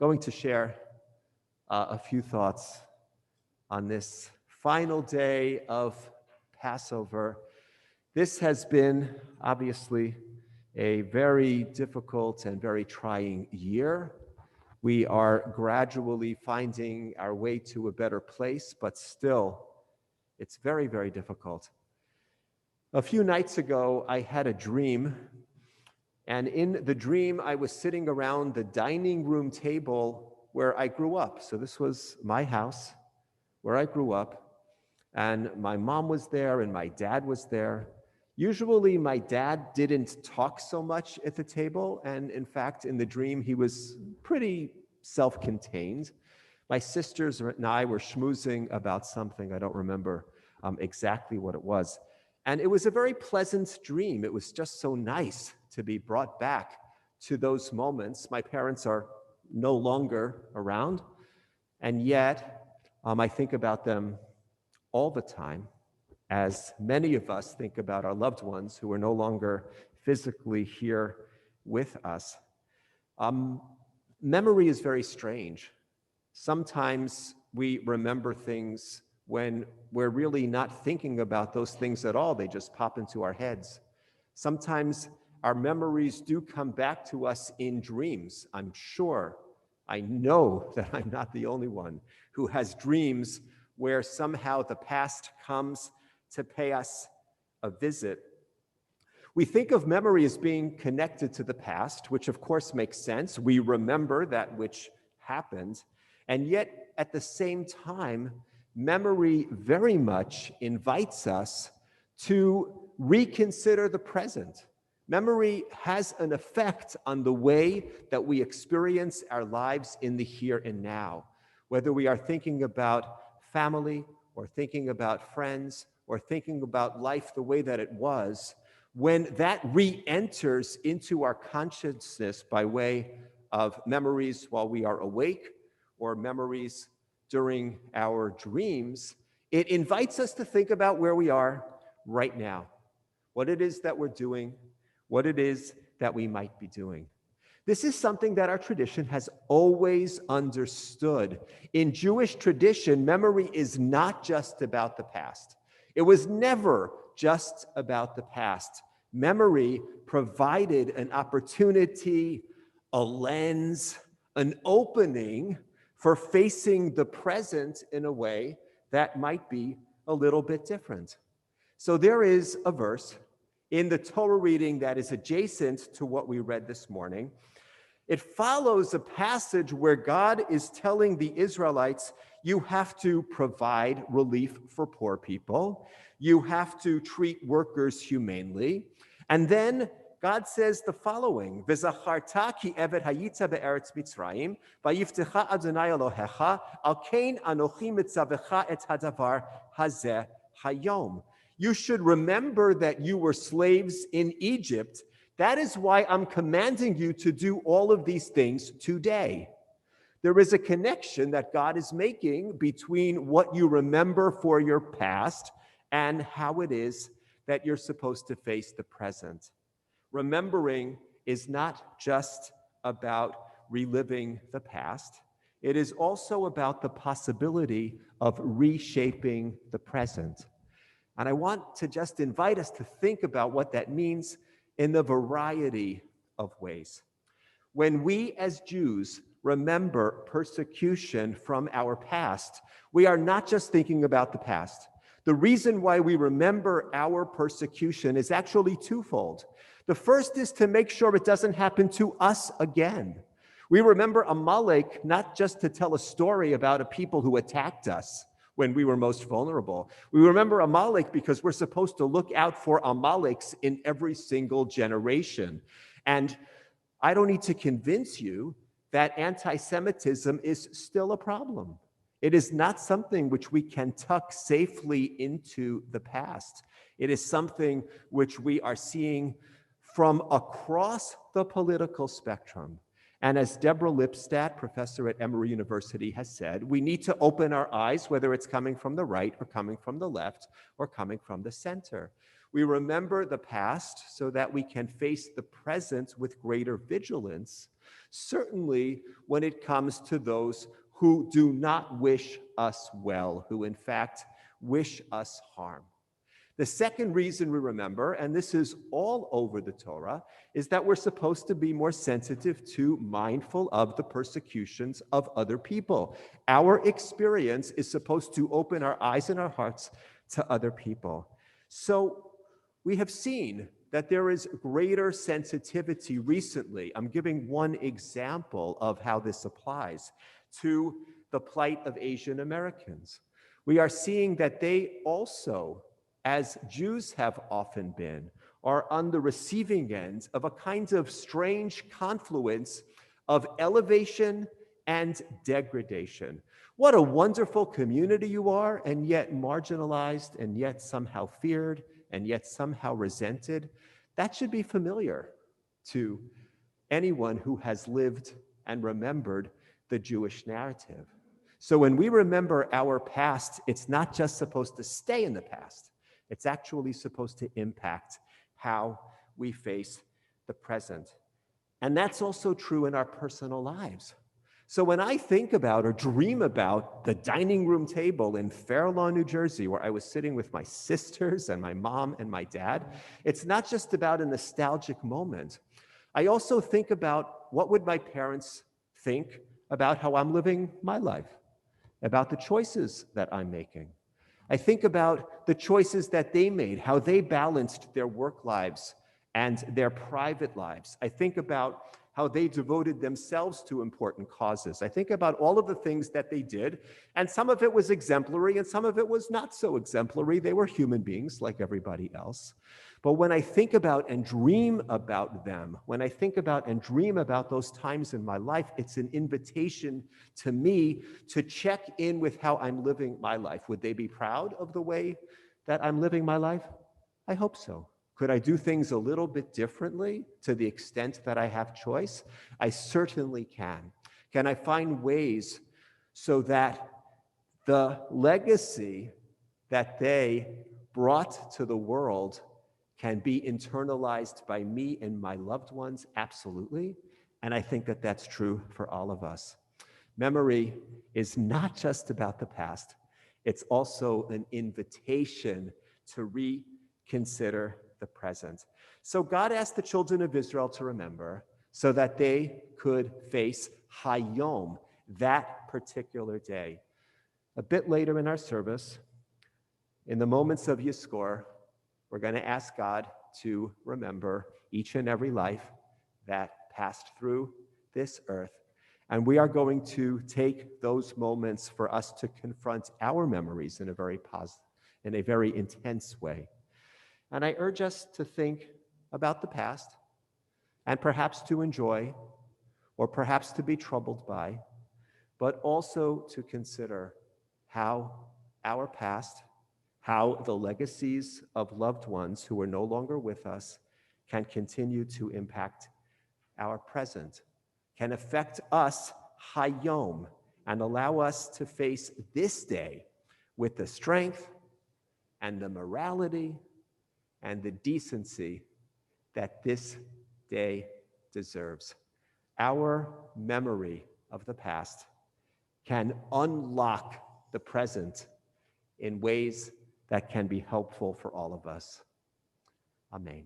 going to share a few thoughts on this final day of Passover. This has been obviously a very difficult and very trying year. We are gradually finding our way to a better place, but still, it's very, very difficult. A few nights ago, I had a dream, and in the dream, I was sitting around the dining room table where I grew up. So this was my house where I grew up, and my mom was there and my dad was there. Usually my dad didn't talk so much at the table, and in fact, in the dream, he was pretty self-contained. My sisters and I were schmoozing about something. I don't remember exactly what it was. And it was a very pleasant dream. It was just so nice to be brought back to those moments. My parents are no longer around, and yet I think about them all the time, as many of us think about our loved ones who are no longer physically here with us. Memory is very strange. Sometimes we remember things when we're really not thinking about those things at all. They just pop into our heads. Sometimes our memories do come back to us in dreams. I know that I'm not the only one who has dreams where somehow the past comes to pay us a visit. We think of memory as being connected to the past, which of course makes sense. We remember that which happened, and yet at the same time, memory very much invites us to reconsider the present. Memory has an effect on the way that we experience our lives in the here and now, whether we are thinking about family or thinking about friends or thinking about life the way that it was. When that re-enters into our consciousness by way of memories while we are awake or memories during our dreams, it invites us to think about where we are right now, what it is that we're doing, what it is that we might be doing. This is something that our tradition has always understood. In Jewish tradition, memory is not just about the past. It was never just about the past. Memory provided an opportunity, a lens, an opening for facing the present in a way that might be a little bit different. So there is a verse in the Torah reading that is adjacent to what we read this morning. It follows a passage where God is telling the Israelites, you have to provide relief for poor people. You have to treat workers humanely. And then God says the following, V'zacharta ki eved hayitza be'eretz Mitzrayim, vayiftecha Adonai Elohecha, al kein anochi mitzavecha et hadavar hazeh hayom. You should remember that you were slaves in Egypt. That is why I'm commanding you to do all of these things today. There is a connection that God is making between what you remember for your past and how it is that you're supposed to face the present. Remembering is not just about reliving the past. It is also about the possibility of reshaping the present. And I want to just invite us to think about what that means in the variety of ways. When we as Jews remember persecution from our past, we are not just thinking about the past. The reason why we remember our persecution is actually twofold. The first is to make sure it doesn't happen to us again. We remember Amalek not just to tell a story about a people who attacked us when we were most vulnerable. We remember Amalek because we're supposed to look out for Amaleks in every single generation. And I don't need to convince you that anti-Semitism is still a problem. It is not something which we can tuck safely into the past. It is something which we are seeing from across the political spectrum. And as Deborah Lipstadt, professor at Emory University, has said, we need to open our eyes, whether it's coming from the right or coming from the left or coming from the center. We remember the past so that we can face the present with greater vigilance, certainly when it comes to those who do not wish us well, who in fact wish us harm. The second reason we remember, and this is all over the Torah, is that we're supposed to be more sensitive to, mindful of the persecutions of other people. Our experience is supposed to open our eyes and our hearts to other people. So we have seen that there is greater sensitivity recently. I'm giving one example of how this applies to the plight of Asian Americans. We are seeing that they also, as Jews have often been, are on the receiving end of a kind of strange confluence of elevation and degradation. What a wonderful community you are, and yet marginalized, and yet somehow feared, and yet somehow resented. That should be familiar to anyone who has lived and remembered the Jewish narrative. So when we remember our past, it's not just supposed to stay in the past. It's actually supposed to impact how we face the present. And that's also true in our personal lives. So when I think about or dream about the dining room table in Fair Lawn, New Jersey, where I was sitting with my sisters and my mom and my dad, it's not just about a nostalgic moment. I also think about what would my parents think about how I'm living my life, about the choices that I'm making. I think about the choices that they made, how they balanced their work lives and their private lives. I think about how they devoted themselves to important causes. I think about all of the things that they did, and some of it was exemplary and some of it was not so exemplary. They were human beings like everybody else. But when I think about and dream about them, when I think about and dream about those times in my life, it's an invitation to me to check in with how I'm living my life. Would they be proud of the way that I'm living my life? I hope so. Could I do things a little bit differently to the extent that I have choice? I certainly can. Can I find ways so that the legacy that they brought to the world can be internalized by me and my loved ones? Absolutely. And I think that that's true for all of us. Memory is not just about the past. It's also an invitation to reconsider the present. So God asked the children of Israel to remember so that they could face Hayom, that particular day. A bit later in our service, in the moments of Yizkor, we're going to ask God to remember each and every life that passed through this earth. And we are going to take those moments for us to confront our memories in a very positive, in a very intense way. And I urge us to think about the past and perhaps to enjoy or perhaps to be troubled by, but also to consider how our past, how the legacies of loved ones who are no longer with us can continue to impact our present, can affect us hayom, and allow us to face this day with the strength and the morality and the decency that this day deserves. Our memory of the past can unlock the present in ways that can be helpful for all of us. Amen.